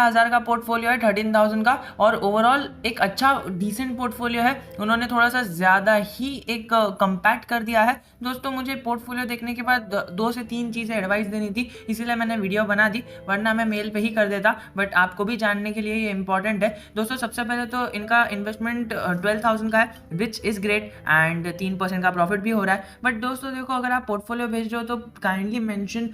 15,000 का पोर्टफोलियो है, 13,000 का, और ओवरऑल एक अच्छा डिसेंट पोर्टफोलियो है। उन्होंने थोड़ा सा ज़्यादा ही एक कम्पैक्ट कर दिया है। दोस्तों मुझे पोर्टफोलियो देखने के बाद 2 से 3 चीज़ें एडवाइस देनी थी, इसीलिए मैंने वीडियो बना दी, वरना मैं मेल पे ही कर देता, बट आपको भी जानने के लिए ये इंपॉर्टेंट है। दोस्तों सबसे पहले तो इनका इन्वेस्टमेंट 12,000 का है, विच इज़ ग्रेट, एंड 3% का प्रॉफिट भी हो रहा है। बट दोस्तों देखो, अगर आप पोर्टफोलियो भेज रहे हो तो काइंडली मेंशन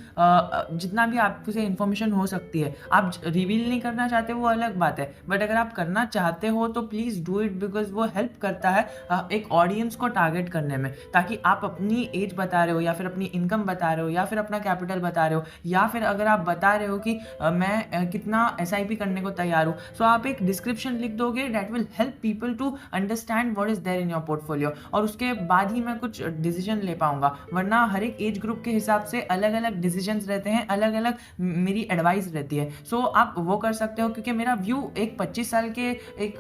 जितना भी आपसे इन्फॉर्मेशन हो सकती है। आप रिवील नहीं करना चाहते वो अलग बात है, बट अगर आप करना चाहते हो तो प्लीज़ डू इट, बिकॉज वो हेल्प करता है एक ऑडियंस को टारगेट करने में, ताकि आप अपनी एज बता रहे हो या फिर अपनी इनकम बता रहे हो या फिर अपना कैपिटल बता रहे हो, या फिर अगर आप बता रहे हो कि मैं कितना SIP करने को तैयार हूँ, सो आप एक डिस्क्रिप्शन लिख दोगे, that will help people to understand what is there in your portfolio, और उसके बाद ही मैं कुछ डिसीजन ले पाऊंगा। वरना हर एक एज ग्रुप के हिसाब से अलग अलग डिसीजंस रहते हैं, अलग अलग मेरी एडवाइस रहती है। सो आप वो कर सकते हो, क्योंकि मेरा व्यू एक 25 साल के एक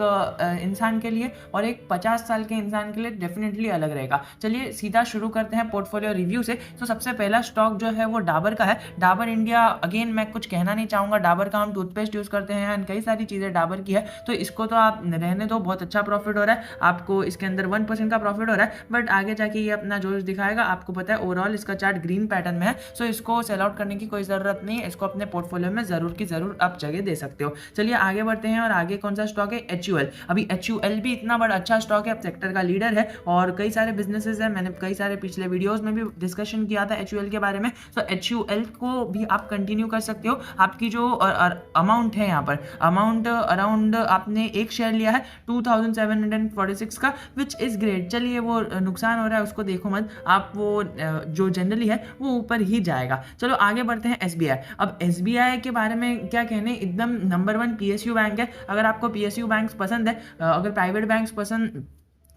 इंसान के लिए और एक 50 साल के इंसान के लिए डेफिनेटली अलग रहेगा। चलिए सीधा शुरू करते हैं पोर्टफोलियो रिव्यू से। तो सबसे पहला स्टॉक जो है वो डाबर का है, डाबर इंडिया। अगेन मैं कुछ कहना नहीं चाहूँगा, डाबर का हम टूथपेस्ट यूज़ करते हैं एंड कई सारी चीज़ें डाबर की है, तो इसको तो आप रहने दो, बहुत अच्छा प्रॉफिट हो रहा है आपको, इसके अंदर 1% का प्रॉफिट हो रहा है, बट आगे जाके ये अपना जोश दिखाएगा। आपको पता है ओवरऑल इसका चार्ट ग्रीन पैटर्न में है, सो इसको सेल आउट करने की कोई ज़रूरत नहीं है, इसको अपने पोर्टफोलियो में ज़रूर की ज़रूर आप जगह दे सकते हो। चलिए आगे बढ़ते हैं, और आगे कौन सा स्टॉक है, HUL। अभी HUL भी इतना बड़ा अच्छा स्टॉक है, अब सेक्टर का लीडर है और कई सारे बिजनेसेस है, मैंने कई सारे पिछले वीडियोस में भी डिस्कशन किया था HUL के बारे में। सो HUL को भी आप कंटिन्यू कर सकते हो। आपकी जो अमाउंट है, यहाँ पर अमाउंट अराउंड आपने एक शेयर लिया है 2746 का, विच इज़ ग्रेट। चलिए वो नुकसान हो रहा है उसको देखो मत, आप वो जो जनरली है वो ऊपर ही जाएगा। चलो आगे बढ़ते हैं SBI। अब SBI के बारे में क्या कहने, एकदम नंबर 1 PSU बैंक है। अगर आपको PSU बैंक पसंद है, अगर प्राइवेट बैंक पसंद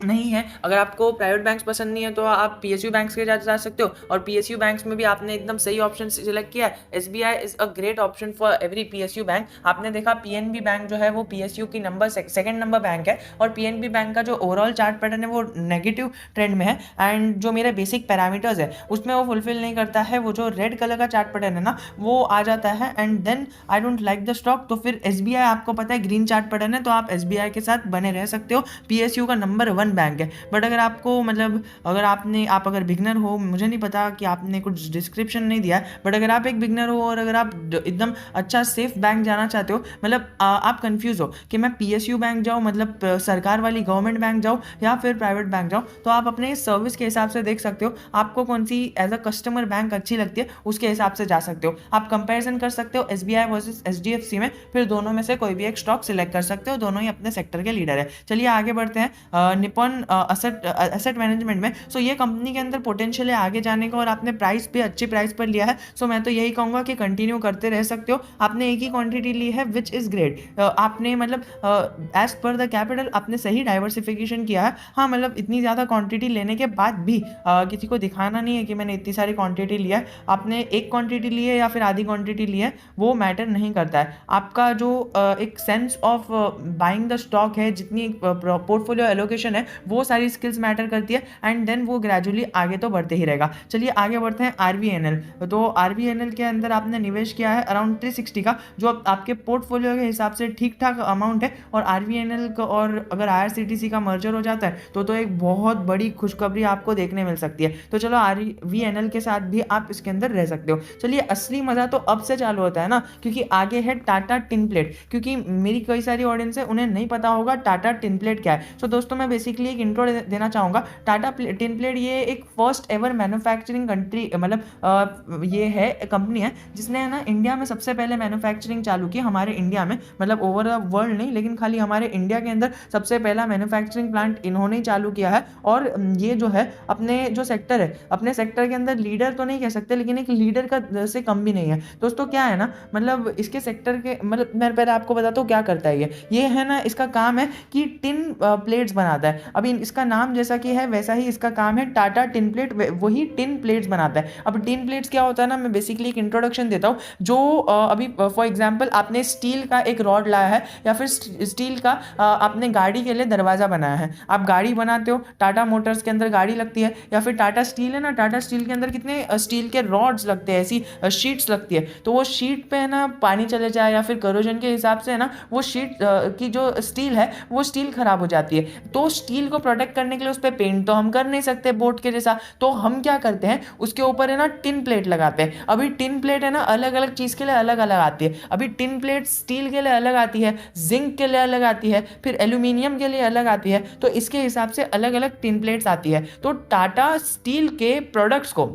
नहीं है, अगर आपको प्राइवेट बैंक्स पसंद नहीं है, तो आप PSU बैंक्स के जा सकते हो, और PSU बैंक्स में भी आपने एकदम सही ऑप्शन सिलेक्ट किया है। SBI is a great option for every PSU bank. आपने देखा PNB बैंक जो है वो PSU की सेकंड नंबर बैंक है, और PNB बैंक का जो ओवरऑल चार्ट पैटर्न है वो नेगेटिव ट्रेंड में है, एंड जो मेरे बेसिक पैरामीटर्स है उसमें वो फुलफिल नहीं करता है। वो जो रेड कलर का चार्ट पैटर्न है ना, वो आ जाता है, and then I don't like the stock. तो फिर SBI आपको पता है ग्रीन चार्ट पैटर्न है, तो आप SBI के साथ बने रह सकते हो। PSU का नंबर 1 बैंक है। बट अगर आपको मतलब अगर आप अगर बिगनर हो, मुझे नहीं पता कि आपने कुछ डिस्क्रिप्शन नहीं दिया है, बट अगर आप एक बिगनर हो और अगर आप एकदम अच्छा सेफ बैंक जाना चाहते हो, मतलब आप कंफ्यूज हो कि मैं PSU बैंक जाऊँ, मतलब सरकार वाली गवर्नमेंट बैंक जाऊँ या फिर प्राइवेट बैंक जाऊँ, तो आप अपने सर्विस के हिसाब से देख सकते हो आपको कौन सी एज अ कस्टमर बैंक अच्छी लगती है, उसके हिसाब से जा सकते हो। आप कंपेरिजन कर सकते हो SBI वर्सेस HDFC में, फिर दोनों में से कोई भी एक स्टॉक सिलेक्ट कर सकते हो, दोनों ही अपने सेक्टर के लीडर है। चलिए आगे बढ़ते हैं निपॉन एसेट मैनेजमेंट में। सो ये कंपनी के अंदर पोटेंशियल है आगे जाने का, और आपने प्राइस भी अच्छी प्राइस पर लिया है, सो मैं तो यही कहूँगा कि कंटिन्यू करते रह सकते हो। आपने एक ही क्वांटिटी ली है, विच इज़ ग्रेट। आपने मतलब एज पर द कैपिटल आपने सही डाइवर्सिफिकेशन किया है। हाँ, मतलब इतनी ज़्यादा क्वांटिटी लेने के बाद भी किसी को दिखाना नहीं है कि मैंने इतनी सारी क्वांटिटी लिया है। आपने एक क्वांटिटी ली है या फिर आधी क्वांटिटी ली है, वो मैटर नहीं करता है। आपका जो एक sense of buying the stock है, जितनी पोर्टफोलियो एलोकेशन है, वो सारी स्किल्स मैटर करती है, एंड देन वो ग्रेजुअली आगे तो बढ़ते ही रहेगा। चलिए आगे बढ़ते हैं RVNL। तो RVNL के अंदर आपने निवेश किया है अराउंड 360 का, जो आपके पोर्टफोलियो के हिसाब से ठीक ठाक अमाउंट है। और RVNL का और अगर IRCTC का मर्जर हो जाता है तो एक बहुत बड़ी खुशखबरी आपको देखने मिल सकती है। तो चलो RVNL के साथ भी आप इसके अंदर रह सकते हो। चलिए असली मज़ा तो अब से चालू होता है ना, क्योंकि आगे है टाटा टिन प्लेट। क्योंकि मेरी कई सारी ऑडियंस है, उन्हें नहीं पता होगा टाटा टिन प्लेट क्या है। सो दोस्तों मैं बेसिकली एक इंट्रो देना चाहूँगा। टाटा टिन प्लेट ये एक फर्स्ट एवर मैन्युफैक्चरिंग कंट्री, मतलब ये है कंपनी है जिसने है ना इंडिया में सबसे पहले मैन्युफैक्चरिंग चालू की, हमारे इंडिया में, मतलब ओवर द वर्ल्ड नहीं, लेकिन खाली हमारे इंडिया के अंदर सबसे पहला मैन्युफैक्चरिंग प्लांट इन्होंने ही चालू किया है। और ये जो है अपने जो सेक्टर है, अपने सेक्टर के अंदर लीडर तो नहीं कह सकते, लेकिन एक लीडर का से कम भी नहीं है। दोस्तों क्या है ना, मतलब इसके सेक्टर के, मतलब मैं पहले आपको बताता हूँ क्या करता है ये है ना, इसका काम है कि टिन प्लेट्स बनाता है। अभी इसका नाम जैसा कि है वैसा ही इसका काम है, टाटा टिन प्लेट वही टिन प्लेट्स बनाता है। अब टिन प्लेट्स क्या होता है ना, मैं बेसिकली एक इंट्रोडक्शन देता हूँ। जो अभी फॉर एग्जांपल आपने स्टील का एक रॉड लाया है या फिर स्टील का आपने गाड़ी के लिए दरवाजा बनाया है, आप गाड़ी बनाते हो, टाटा मोटर्स के अंदर गाड़ी लगती है, या फिर टाटा स्टील है ना, टाटा स्टील के अंदर कितने स्टील के रॉड्स लगते हैं, ऐसी शीट्स लगती है। तो वो शीट पे है ना पानी चले जाए या फिर करोजन के हिसाब से है ना वो शीट की जो स्टील है वो स्टील खराब हो जाती है। तो स्टील को प्रोटेक्ट करने के लिए उस पर पेंट तो हम कर नहीं सकते बोर्ड के जैसा, तो हम क्या करते हैं उसके ऊपर है ना टिन प्लेट लगाते हैं। अभी टिन प्लेट है ना अलग अलग चीज़ के लिए अलग अलग आती है। अभी टिन प्लेट स्टील के लिए अलग आती है, जिंक के लिए अलग आती है, फिर एल्यूमिनियम के लिए अलग आती है। तो इसके हिसाब से अलग अलग टिन प्लेट्स आती है। तो टाटा स्टील के प्रोडक्ट्स को,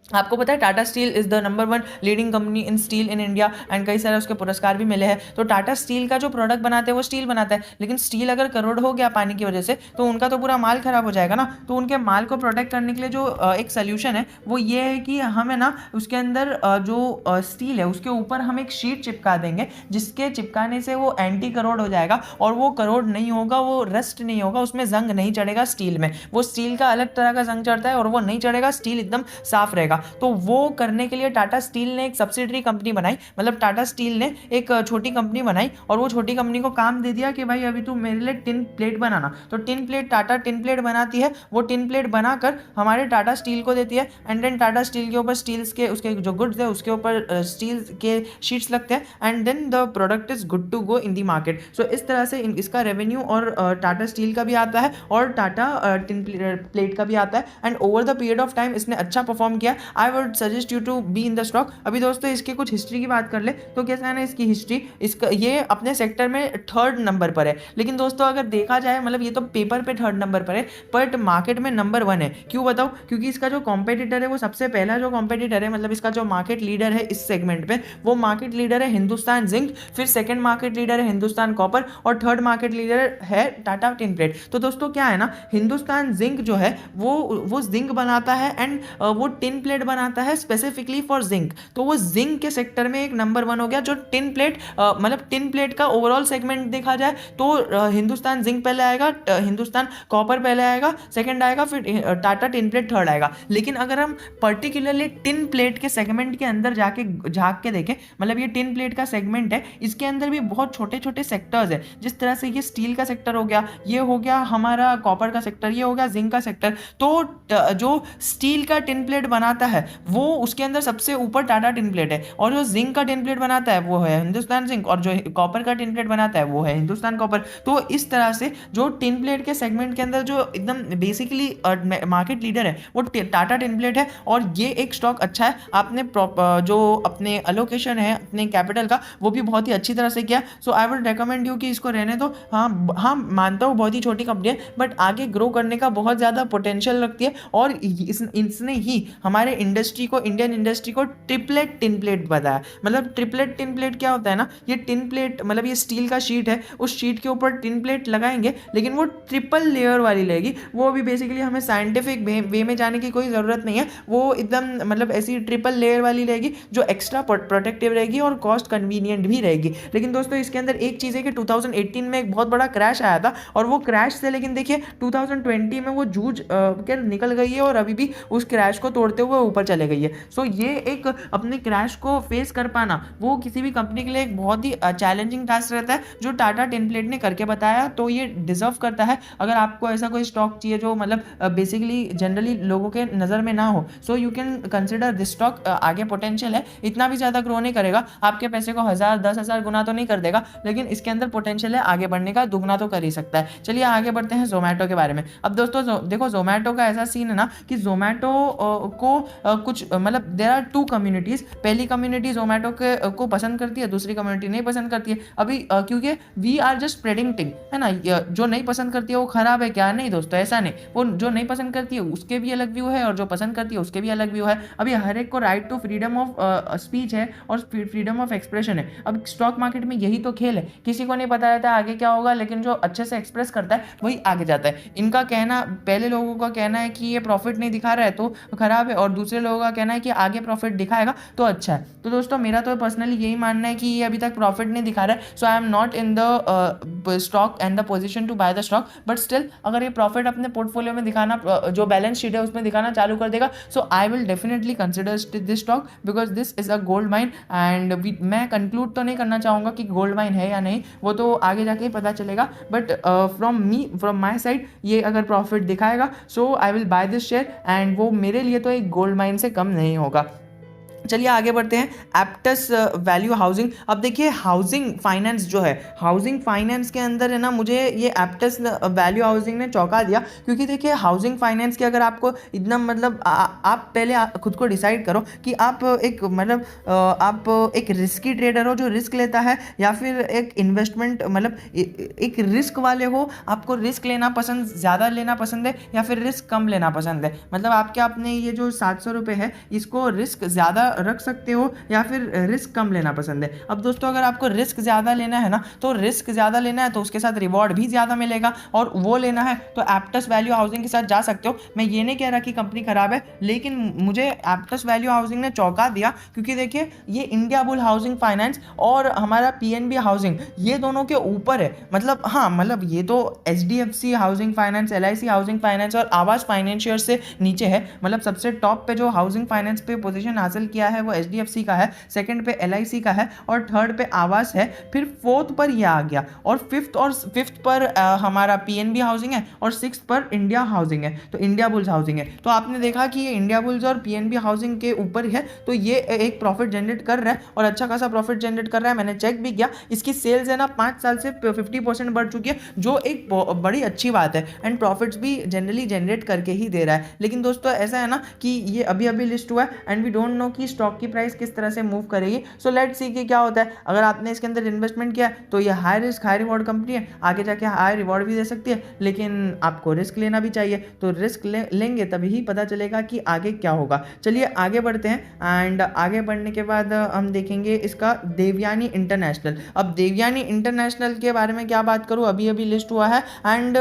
आपको पता है Tata steel is the number 1 leading company in steel in India and कई सारे उसके पुरस्कार भी मिले हैं। तो टाटा स्टील का जो प्रोडक्ट बनाते हैं वो स्टील बनाता है, लेकिन स्टील अगर करोड़ हो गया पानी की वजह से तो उनका तो पूरा माल खराब हो जाएगा ना। तो उनके माल को प्रोटेक्ट करने के लिए जो एक सोल्यूशन है वो ये है कि हमें ना उसके अंदर जो स्टील है उसके ऊपर हम एक शीट चिपका देंगे, जिसके चिपकाने से वो एंटी करोड़ हो जाएगा और वो करोड़ नहीं होगा, वो रस्ट नहीं होगा, उसमें जंग नहीं चढ़ेगा स्टील में। वो स्टील का अलग तरह का जंग चढ़ता है और वो नहीं चढ़ेगा, स्टील एकदम साफ रहेगा। तो वो करने के लिए टाटा स्टील ने एक सब्सिडरी कंपनी बनाई, मतलब टाटा स्टील ने एक छोटी कंपनी बनाई और वो छोटी कंपनी को काम दे दिया कि भाई अभी तू मेरे लिए टिन प्लेट बनाना। तो tin plate Tata tin plate बनाती है, वो टिन प्लेट बनाकर हमारे टाटा स्टील को देती है एंड देन टाटा स्टील के ऊपर स्टील्स के उसके जो गुड्स है उसके ऊपर स्टील के शीट्स लगते हैं and then the product is good to go in the market. So इस तरह से इसका रेवेन्यू और टाटा स्टील का भी आता है और टाटा टिन प्लेट का भी आता है and over the period of time इसने अच्छा परफॉर्म किया। I would suggest you to be in the stock. अभी दोस्तों इसके कुछ हिस्ट्री की बात कर ले तो कैसा है ना इसकी हिस्ट्री, इसका ये अपने सेक्टर में 3rd नंबर पर है। लेकिन दोस्तों अगर देखा जाए मतलब ये तो पेपर पे 3rd नंबर पर है बट मार्केट में नंबर 1 है। क्यों बताओ? क्योंकि इसका जो कॉम्पिटिटर है वो सबसे पहला जो कॉम्पिटिटर है, मतलब इसका जो मार्केट लीडर है इस सेगमेंट पे, वो मार्केट लीडर है हिंदुस्तान जिंक, फिर सेकंड मार्केट लीडर है हिंदुस्तान कॉपर और 3rd मार्केट लीडर है टाटा टिन प्लेट। तो दोस्तों क्या है ना, हिंदुस्तान जिंक जो है वो जिंक बनाता है एंड वो टिन प्लेट बनाता है स्पेसिफिकली फॉर जिंक। तो वो जिंक के सेक्टर में एक नंबर 1 हो गया। जो टिन प्लेट मतलब टिन प्लेट का ओवरऑल सेगमेंट देखा जाए तो हिंदुस्तान जिंक पहले आएगा, हिंदुस्तान कॉपर पहले आएगा, सेकंड आएगा, फिर टाटा टिन प्लेट 3rd आएगा। लेकिन अगर हम पर्टिकुलरली टिन प्लेट के सेगमेंट के अंदर जाके झांक के देखें, मतलब ये टिन प्लेट का सेगमेंट है, इसके अंदर भी बहुत छोटे छोटे सेक्टर्स है। जिस तरह से ये स्टील का सेक्टर हो गया, ये हो गया हमारा कॉपर का सेक्टर, ये हो गया जिंक का सेक्टर। तो जो स्टील का टिन प्लेट बनाता है वो उसके अंदर सबसे ऊपर टाटा टिन प्लेट है, और जो जिंक का टिन प्लेट बनाता है वो है हिंदुस्तान जिंक, और जो कॉपर का टिन प्लेट बनाता है वो है हिंदुस्तान कॉपर। तो इस तरह से जो टिन प्लेट के सेगमेंट के अंदर जो एकदम बेसिकली मार्केट लीडर है वो टाटा टिन प्लेट है, और ये एक स्टॉक अच्छा है। आपने जो अपने अलोकेशन है अपने कैपिटल का वो भी बहुत ही अच्छी तरह से किया। सो आई वुड रिकमेंड यू कि इसको रहने दो। हाँ मानता हूँ बहुत ही छोटी कंपनी है बट आगे ग्रो करने का बहुत ज़्यादा पोटेंशियल रखती है, और इसने ही हमारे इंडस्ट्री को, इंडियन इंडस्ट्री को ट्रिपलेट टिन प्लेट बताया। मतलब ट्रिपलेट टिन प्लेट क्या होता है ना, ये टिन प्लेट मतलब ये स्टील का शीट है, उस शीट के ऊपर टिन प्लेट लगाएंगे लेकिन वो ट्रिपल लेयर वाली लगेगी। वो भी बेसिकली हमें साइंटिफिक वे में जाने की कोई ज़रूरत नहीं है, वो एकदम मतलब ऐसी ट्रिपल लेयर वाली रहेगी जो एक्स्ट्रा प्रोटेक्टिव रहेगी और कॉस्ट कन्वीनियंट भी रहेगी। लेकिन दोस्तों इसके अंदर एक चीज़ है कि 2018 में एक बहुत बड़ा क्रैश आया था, और वो क्रैश से लेकिन देखिए 2020 में वो जूझ कर निकल गई है और अभी भी उस क्रैश को तोड़ते हुए ऊपर चले गई है। सो ये एक अपने क्रैश को फेस कर पाना वो किसी भी कंपनी के लिए एक बहुत ही चैलेंजिंग टास्क रहता है, जो टाटा टिन प्लेट ने करके बताया। तो ये डिजर्व करता है। अगर आपको ऐसा कोई स्टॉक चाहिए जो मतलब बेसिकली जनरली लोगों के नज़र में ना हो, so you can consider this stock. आगे पोटेंशियल है, इतना भी ज़्यादा ग्रो नहीं करेगा, आपके पैसे को 1000-10,000 गुना तो नहीं कर देगा, लेकिन इसके अंदर पोटेंशियल है आगे बढ़ने का, दुगना तो कर ही सकता है। चलिए आगे बढ़ते हैं जोमेटो के बारे में। अब दोस्तों देखो जोमेटो का ऐसा सीन है ना कि जोमेटो को कुछ मतलब देयर आर 2 कम्युनिटीज़। पहली कम्युनिटी जोमेटो को पसंद करती है, दूसरी कम्युनिटी नहीं पसंद करती है। अभी क्योंकि वी आर जस्ट प्रेडिक्टिंग है ना, जो नहीं पसंद करती है वो खराब है क्या? नहीं दोस्तों, ऐसा नहीं। वो जो नहीं पसंद करती है उसके भी अलग व्यू है और जो पसंद करती है उसके भी अलग व्यू है। अभी हर एक को right to freedom of speech है और फ्रीडम ऑफ एक्सप्रेशन है। अब स्टॉक मार्केट में यही तो खेल है, किसी को नहीं पता रहता आगे क्या होगा, लेकिन जो अच्छे से एक्सप्रेस करता है वही आगे जाता है। इनका कहना, पहले लोगों का कहना है कि ये प्रॉफिट नहीं दिखा रहा है तो खराब है, और दूसरे लोगों का कहना है कि आगे प्रॉफिट दिखाएगा तो अच्छा है। तो दोस्तों मेरा तो पर्सनली यही मानना है कि ये अभी तक प्रॉफिट नहीं दिखा रहा है, so I am not in the stock and the position to buy the stock. But still अगर ये प्रॉफिट अपने पोर्टफोलियो में दिखाना, जो बैलेंस शीट है उसमें दिखाना चालू कर देगा, so I will definitely consider this stock because this is a gold mine. And मैं कंक्लूड तो नहीं करना चाहूँगा कि गोल्ड माइन है या नहीं, वो तो आगे जाके ही पता चलेगा। बट फ्रॉम माई साइड ये अगर प्रॉफिट दिखाएगा so I will buy this share, and वो मेरे लिए तो एक गोल्ड माइन से कम नहीं होगा। चलिए आगे बढ़ते हैं। Aptus value housing. अब देखिए हाउसिंग फाइनेंस जो है, हाउसिंग फाइनेंस के अंदर है ना, मुझे ये एप्टस वैल्यू हाउसिंग ने चौंका दिया, क्योंकि देखिए हाउसिंग फाइनेंस की अगर आपको इतना मतलब आप पहले खुद को डिसाइड करो कि आप एक मतलब आप एक रिस्की ट्रेडर हो जो रिस्क लेता है, या फिर एक इन्वेस्टमेंट मतलब एक रिस्क वाले हो, आपको रिस्क लेना पसंद, ज़्यादा लेना पसंद है या फिर रिस्क कम लेना पसंद है। मतलब आपके अपने ये जो 700 रुपये है इसको रिस्क ज़्यादा रख सकते हो या फिर रिस्क कम लेना पसंद है। अब दोस्तों अगर आपको रिस्क ज़्यादा लेना है ना, तो रिस्क ज़्यादा लेना है तो उसके साथ रिवॉर्ड भी ज़्यादा मिलेगा, और वो लेना है तो एप्टस वैल्यू हाउसिंग के साथ जा सकते हो। मैं ये नहीं कह रहा कि कंपनी खराब है, लेकिन मुझे एप्टस वैल्यू हाउसिंग ने चौंका दिया, क्योंकि देखिए ये इंडिया बुल हाउसिंग फाइनेंस और हमारा पीएनबी हाउसिंग ये दोनों के ऊपर है। मतलब हाँ, मतलब ये तो HDFC housing finance, LIC housing finance और आवास फाइनेंशियर से नीचे है। मतलब सबसे टॉप पे जो हाउसिंग फाइनेंस पे पोजीशन हासिल किया है वो एचडीएफसी का है, सेकंड पे एलआईसी का है, और थर्ड पे आवास है, फिर फोर्थ पर ये आ गया, और फिफ्थ पर हमारा पीएनबी हाउसिंग है, और सिक्स्थ पर इंडिया हाउसिंग है, तो इंडिया बुल्स हाउसिंग है। तो आपने देखा कि ये इंडिया बुल्स और पीएनबी हाउसिंग के ऊपर है, तो ये एक प्रॉफिट जनरेट कर रहा है और अच्छा खासा प्रॉफिट जनरेट कर रहा है। मैंने चेक भी किया, इसकी सेल्स है ना 5 साल से 50% बढ़ चुकी है, जो एक बड़ी अच्छी बात है, एंड प्रॉफिट्स भी जनरली जनरेट करके ही दे रहा है। लेकिन दोस्तों ऐसा है ना कि ये अभी अभी लिस्ट हुआ है एंड वी डोंट नो कि स्टॉक की प्राइस किस तरह से मूव करेगी। सो लेट्स सी कि क्या होता है। अगर आपने इसके अंदर इन्वेस्टमेंट किया तो ये high risk high reward company है, आगे जाके हाई रिवॉर्ड भी दे सकती है, लेकिन आपको रिस्क लेना भी चाहिए। तो रिस्क लेंगे तभी ही पता चलेगा कि आगे क्या होगा। चलिए आगे बढ़ते हैं, एंड आगे बढ़ने के बाद हम देखेंगे इसका देवयानी इंटरनेशनल। अब देवयानी इंटरनेशनल के बारे में क्या बात करूँ, अभी अभी लिस्ट हुआ है, एंड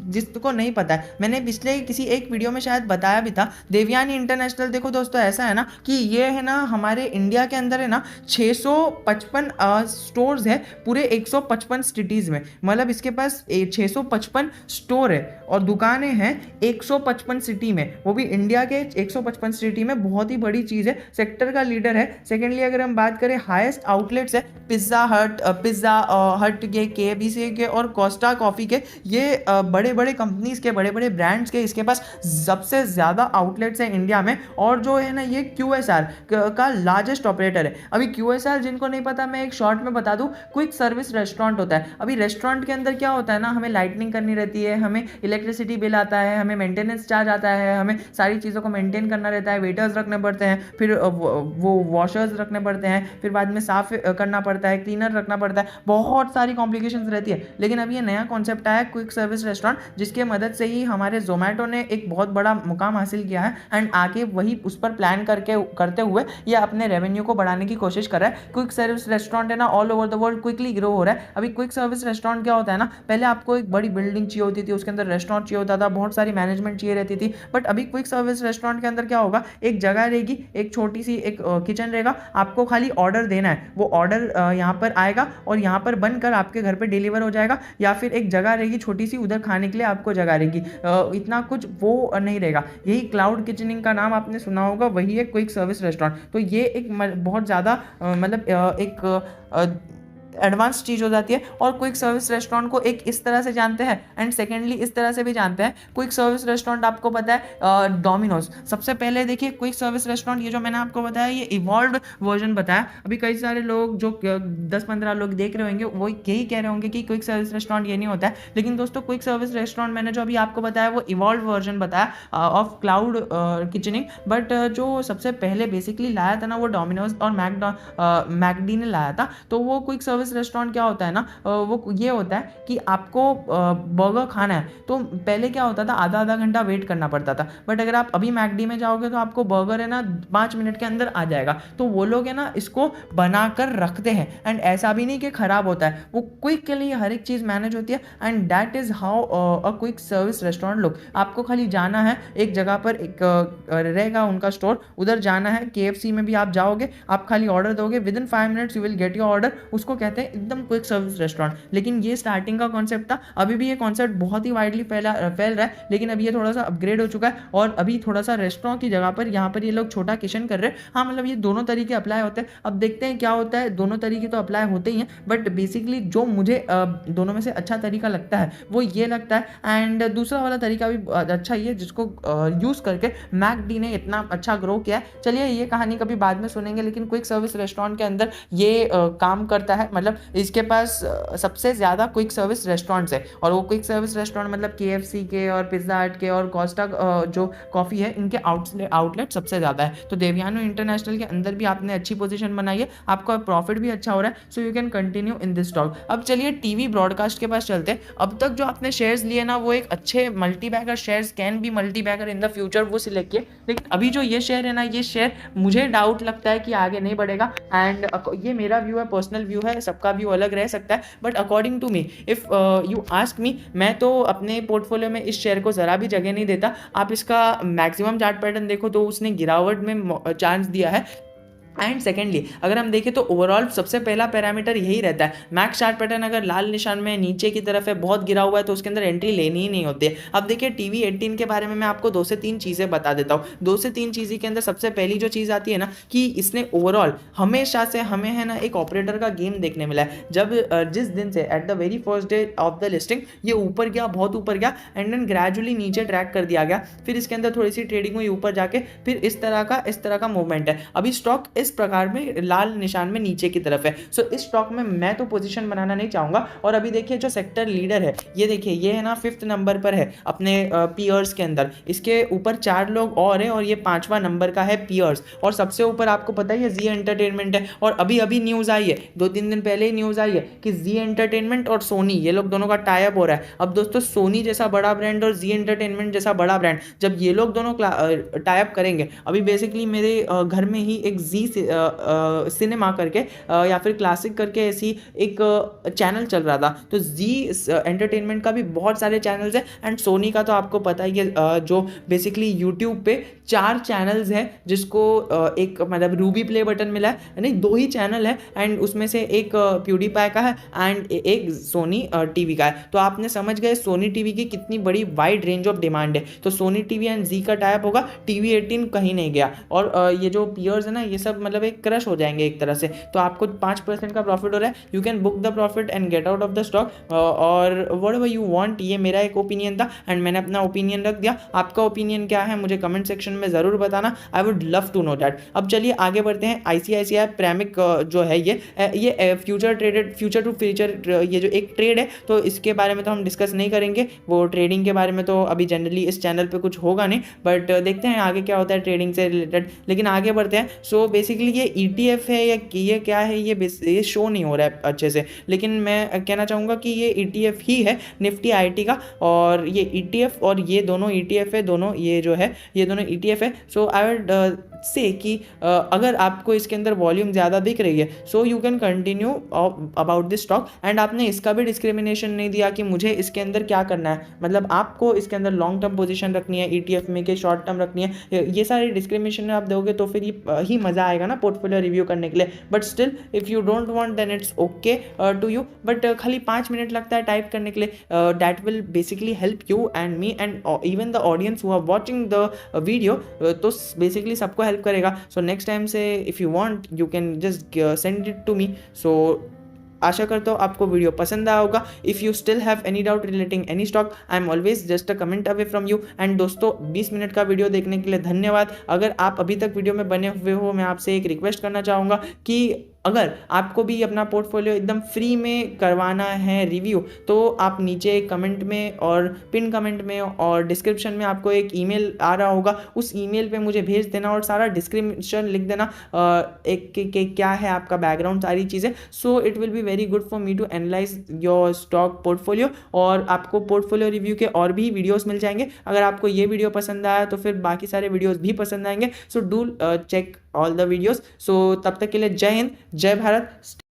जिसको नहीं पता है, मैंने पिछले किसी एक वीडियो में शायद बताया भी था। देवयानी इंटरनेशनल देखो दोस्तों ऐसा है ना कि ये है ना हमारे इंडिया के अंदर है ना 655 स्टोर्स है पूरे 155 सिटीज़ में। मतलब इसके पास 655 स्टोर है और दुकानें हैं 155 सिटी में, वो भी इंडिया के 155 सिटी में। बहुत ही बड़ी चीज़ है, सेक्टर का लीडर है। सेकेंडली अगर हम बात करें हाईएस्ट आउटलेट्स है पिज़्ज़ा हट के, केएफसी के और कोस्टा कॉफ़ी के, ये बड़े बड़े कंपनीज़ के, बड़े बड़े ब्रांड्स के इसके पास सबसे ज़्यादा आउटलेट्स हैं इंडिया में। और जो है ना ये QSR का लार्जेस्ट ऑपरेटर है। अभी QSR जिनको नहीं पता, मैं एक शॉर्ट में बता दूं, क्विक सर्विस रेस्टोरेंट होता है। अभी रेस्टोरेंट के अंदर क्या होता है ना, हमें लाइटनिंग करनी रहती है, हमें इलेक्ट्रिसिटी बिल आता है, हमें मेंटेनेंस चार्ज आता है, हमें सारी चीज़ों को मेंटेन करना रहता है, वेटर्स रखने पड़ते हैं, फिर वो वॉशर्स रखने पड़ते हैं, फिर बाद में साफ करना पड़ता है, क्लीनर रखना पड़ता है, बहुत सारी कॉम्प्लिकेशंस रहती है। लेकिन अभी ये नया कॉन्सेप्ट आया क्विक सर्विस रेस्टोरेंट, जिसके मदद से ही हमारे जोमेटो ने एक बहुत बड़ा मुकाम हासिल किया है, एंड आगे वही उस पर प्लान करते हुए ये अपने रेवेन्यू को बढ़ाने की कोशिश कर रहा है। क्विक सर्विस रेस्टोरेंट है ना all over the world quickly grow हो रहा है। अभी क्विक सर्विस रेस्टोरेंट क्या होता है ना, पहले आपको एक बड़ी बिल्डिंग चाहिए होती थी, उसके अंदर रेस्टोरेंट चाहिए होता था, बहुत सारी मैनेजमेंट चाहिए रहती थी। बट अभी क्विक सर्विस रेस्टोरेंट के अंदर क्या होगा, एक जगह रहेगी, एक छोटी सी एक किचन रहेगा, आपको खाली ऑर्डर देना है, वो ऑर्डर यहाँ पर आएगा और यहाँ पर बनकर आपके घर पर डिलीवर हो जाएगा, या फिर एक जगह रहेगी छोटी सी, उधर खाने के लिए आपको जगह रहेगी। इतना कुछ वो नहीं रहेगा। यही क्लाउड किचनिंग का नाम आपने सुना होगा, वही है क्विक सर्विस रेस्टोरेंट। तो ये एक बहुत ज़्यादा मतलब एक एडवांस चीज़ हो जाती है। और क्विक सर्विस रेस्टोरेंट को एक इस तरह से जानते हैं, एंड सेकेंडली इस तरह से भी जानते हैं। क्विक सर्विस रेस्टोरेंट आपको पता है डोमिनोज। सबसे पहले देखिए क्विक सर्विस रेस्टोरेंट, ये जो मैंने आपको बताया ये इवॉल्व वर्जन बताया। अभी कई सारे लोग जो 10-15 लोग देख रहे होंगे वो यही कह रहे होंगे कि क्विक सर्विस रेस्टोरेंट ये नहीं होता है, लेकिन दोस्तों क्विक सर्विस रेस्टोरेंट मैंने जो अभी आपको बताया वो इवॉल्व वर्जन बताया ऑफ क्लाउड किचनिंग। बट जो सबसे पहले बेसिकली लाया था ना वो डोमिनोज और मैकडी ने लाया था। तो वो क्विक सर्विस सर्विस रेस्टोरेंट क्या होता है ना, वो ये होता है कि आपको बर्गर खाना है तो पहले क्या होता था, आधा आधा घंटा वेट करना पड़ता था, बट अगर आप अभी मैकडी में जाओगे तो आपको बर्गर है ना 5 मिनट के अंदर आ जाएगा। तो वो लोग है ना इसको बनाकर रखते हैं, एंड ऐसा भी नहीं कि खराब होता है, वो क्विक के लिए हर एक चीज़ मैनेज होती है, and that is how a quick service restaurant look. आपको खाली जाना है एक जगह पर, एक रहेगा उनका स्टोर, उधर जाना है। KFC में भी आप जाओगे, आप खाली ऑर्डर दोगे, with in 5 minutes you will get your order. उसको कहते हैं एकदम क्विक सर्विस रेस्टोरेंट। लेकिन ये स्टार्टिंग का कॉन्सेप्ट था, अभी भी ये कॉन्सेप्ट बहुत ही वाइडली फैल रहा है, लेकिन अभी ये थोड़ा सा अपग्रेड हो चुका है, और अभी थोड़ा सा रेस्टोरेंट की जगह पर यहाँ पर ये लोग छोटा किचन कर रहे हैं। हाँ, मतलब ये दोनों तरीके अप्लाई होते हैं। अब देखते हैं क्या होता है, दोनों तरीके तो अप्लाई होते ही हैं, बट बेसिकली जो मुझे दोनों में से अच्छा तरीका लगता है वो ये लगता है। एंड दूसरा वाला तरीका भी अच्छा ही है, जिसको यूज़ करके मैकडी ने इतना अच्छा ग्रो किया है। चलिए ये कहानी कभी बाद में सुनेंगे, लेकिन क्विक सर्विस रेस्टोरेंट के अंदर ये काम करता है, मतलब इसके पास सबसे ज़्यादा क्विक सर्विस रेस्टोरेंट्स है, और वो क्विक सर्विस रेस्टोरेंट मतलब KFC के और पिज़्ज़ा हट के और कोस्टा जो कॉफ़ी है, इनके आउटलेट सबसे ज़्यादा है। तो देवयानी इंटरनेशनल के अंदर भी आपने अच्छी पोजीशन बनाई है, आपका प्रॉफिट भी अच्छा हो रहा है, so you can continue in this stock. अब चलिए टीवी ब्रॉडकास्ट के पास चलते हैं। अब तक जो आपने शेयर्स लिए ना, वो एक अच्छे multi bagger shares, can be multi bagger in the future, वो सिलेक्ट किए, लेकिन अभी जो ये शेयर है ना, ये शेयर मुझे डाउट लगता है कि आगे नहीं बढ़ेगा। एंड ये मेरा व्यू है, पर्सनल व्यू है, सबका व्यू अलग रह सकता है, but according to me, if you ask me, मैं तो अपने पोर्टफोलियो में इस शेयर को ज़रा भी जगह नहीं देता। आप इसका मैक्सिमम चार्ट पैटर्न देखो तो उसने गिरावट में चांस दिया है। एंड सेकेंडली अगर हम देखें तो ओवरऑल सबसे पहला पैरामीटर यही रहता है, मैक्स चार्ट पैटर्न अगर लाल निशान में नीचे की तरफ है, बहुत गिरा हुआ है, तो उसके अंदर एंट्री लेनी ही नहीं होती है। अब देखिए TV18 के बारे में मैं आपको 2 से 3 चीज़ें बता देता हूँ। 2 से 3 चीज़ें के अंदर सबसे पहली जो चीज़ आती है ना, कि इसने ओवरऑल हमेशा से हमें है ना एक ऑपरेटर का गेम देखने मिला है। जब जिस दिन से at the very first day of the listing ये ऊपर गया, बहुत ऊपर गया, एंड देन ग्रेजुअली नीचे ट्रैक कर दिया गया, फिर इसके अंदर थोड़ी सी ट्रेडिंग हुई ऊपर जाके, फिर इस तरह का मूवमेंट है। अभी स्टॉक इस प्रकार में लाल निशान में नीचे की तरफ है। सो इस स्टॉक में मैं तो पोजीशन बनाना नहीं चाहूंगा। और अभी देखिए जो सेक्टर लीडर है, ये देखिए, ये है ना 5th नंबर पर है अपने पीयर्स के अंदर, इसके ऊपर 4 लोग और है, और ये 5वां नंबर का है पीयर्स, और सबसे ऊपर आपको पता ही है जी एंटरटेनमेंट है। और अभी अभी न्यूज़ आई है, 2-3 दिन पहले ही न्यूज़ आई है कि जी एंटरटेनमेंट और सोनी, ये लोग दोनों का टाई अप हो रहा है। अब दोस्तों सोनी जैसा बड़ा ब्रांड और जी एंटरटेनमेंट जैसा बड़ा ब्रांड, जब ये लोग दोनों टाई अप करेंगे, अभी बेसिकली मेरे घर में ही एक जी सिनेमा करके या फिर क्लासिक करके ऐसी एक चैनल चल रहा था, तो जी एंटरटेनमेंट का भी बहुत सारे चैनल्स हैं, एंड सोनी का तो आपको पता ही है, जो बेसिकली यूट्यूब पे 4 चैनल्स हैं, जिसको एक मतलब रूबी प्ले बटन मिला है, नहीं 2 ही चैनल है, एंड उसमें से एक प्यूडीपाई का है एंड एक सोनी टीवी का है। तो आपने समझ गए सोनी टीवी की कितनी बड़ी वाइड रेंज ऑफ डिमांड है। तो सोनी टीवी एंड जी का टाइप होगा, TV18 कहीं नहीं गया, और ये जो पीयर्स है ना, ये सब मतलब एक क्रश हो जाएंगे एक तरह से। तो आपको 5% का प्रॉफिट हो रहा है, you can book the profit and get out of the stock, और व्हाटएवर यू वांट। ये मेरा एक ओपिनियन था, एंड मैंने अपना ओपिनियन रख दिया। आपका ओपिनियन क्या है मुझे कमेंट सेक्शन में ज़रूर बताना, I would love to know that. अब चलिए आगे बढ़ते हैं। ICICI प्रेमिक जो है, ये फ्यूचर टू फ्यूचर, ये जो एक ट्रेड है, तो इसके बारे में तो हम डिस्कस नहीं करेंगे, वो ट्रेडिंग के बारे में तो अभी जनरली इस चैनल पे कुछ होगा नहीं, बट देखते हैं आगे क्या होता है ट्रेडिंग से रिलेटेड। लेकिन आगे बढ़ते हैं। सो बेसिकली ये ETF है या ये क्या है, ये शो नहीं हो रहा है अच्छे से, लेकिन मैं कहना चाहूँगा कि ये ETF ही है, निफ्टी IT का, और ये ETF और ये दोनों ETF है, दोनों ये जो है ये दोनों ETF है। सो आई वुड से कि अगर आपको इसके अंदर वॉल्यूम ज़्यादा दिख रही है, so you can continue about this stock. And आपने इसका भी डिस्क्रिमिनेशन नहीं दिया कि मुझे इसके अंदर क्या करना है, मतलब आपको इसके अंदर लॉन्ग टर्म पोजीशन रखनी है ETF में, कि शॉर्ट टर्म रखनी है। ये सारे डिस्क्रिमिनेशन आप दोगे तो फिर ही मज़ा आएगा ना पोर्टफोलियो रिव्यू करने के लिए। But still if you don't want then it's okay to you, but खाली 5 मिनट लगता है टाइप करने के लिए, that will basically help you and me and even the audience who are watching the video, तो बेसिकली सबको help करेगा। So next time से if you want you can just send it to me. So आशा करता हूँ आपको video पसंद आया होगा। If you still have any doubt relating any stock, I am always just a comment away from you. And दोस्तों 20 minute का video देखने के लिए धन्यवाद। अगर आप अभी तक वीडियो में बने हुए हो, मैं आपसे एक रिक्वेस्ट करना चाहूँगा कि अगर आपको भी अपना पोर्टफोलियो एकदम फ्री में करवाना है रिव्यू, तो आप नीचे कमेंट में और पिन कमेंट में और डिस्क्रिप्शन में आपको एक ईमेल आ रहा होगा, उस ईमेल पे मुझे भेज देना और सारा डिस्क्रिप्शन लिख देना, एक के क्या है आपका बैकग्राउंड, सारी चीज़ें। So it will be very good for me to analyse your stock portfolio. और आपको पोर्टफोलियो रिव्यू के और भी वीडियोस मिल जाएंगे। अगर आपको ये वीडियो पसंद आया तो फिर बाकी सारे वीडियोस भी पसंद आएंगे। So do check all the videos. So तब तक के लिए जय हिंद, जय भारत।